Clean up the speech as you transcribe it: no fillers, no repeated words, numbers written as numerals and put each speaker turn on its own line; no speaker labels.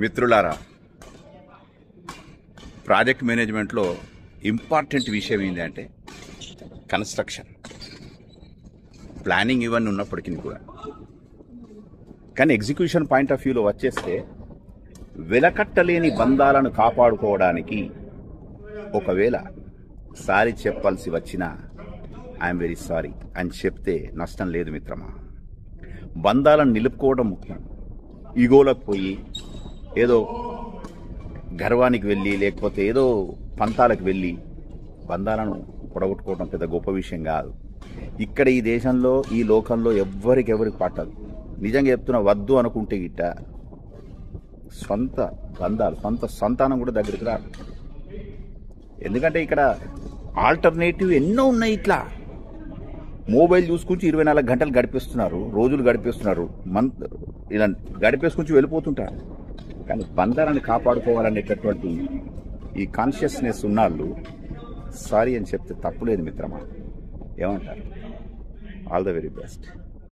మిత్రులారా, ప్రాజెక్ట్ మేనేజ్మెంట్లో ఇంపార్టెంట్ విషయం ఏంటంటే కన్స్ట్రక్షన్, ప్లానింగ్ ఇవన్నీ ఉన్నప్పటికీ కూడా, కానీ ఎగ్జిక్యూషన్ పాయింట్ ఆఫ్ వ్యూలో వచ్చేస్తే వెలకట్టలేని బంధాలను కాపాడుకోవడానికి ఒకవేళ సారీ చెప్పాల్సి వచ్చినా ఐఎమ్ వెరీ సారీ అని చెప్తే నష్టం లేదు మిత్రమా. బంధాలను నిలుపుకోవడం ముఖ్యం. ఈగోలకు పోయి ఏదో గర్వానికి వెళ్ళి లేకపోతే ఏదో పంతాలకు వెళ్ళి బంధాలను పొడగొట్టుకోవడం పెద్ద గొప్ప విషయం కాదు. ఇక్కడ ఈ దేశంలో ఈ లోకంలో ఎవరికి పట్టదు. నిజంగా చెప్తున్నా, వద్దు అనుకుంటే గిట్ట సొంత బంధాలు సొంత సంతానం కూడా దగ్గరికి రాదు. ఎందుకంటే ఇక్కడ ఆల్టర్నేటివ్ ఎన్నో ఉన్నాయి. ఇట్లా మొబైల్ చూసుకుంటూ 24 గంటలు గడిపేస్తున్నారు, రోజులు గడిపేస్తున్నారు, ఇలా గడిపేసుకుంటూ వెళ్ళిపోతుంటారు. కానీ బంధాలను కాపాడుకోవాలనేటటువంటి ఈ కాన్షియస్నెస్ ఉన్నాళ్ళు సారీ అని చెప్తే తప్పులేదు మిత్రమా. ఏమంటారు? All the very best.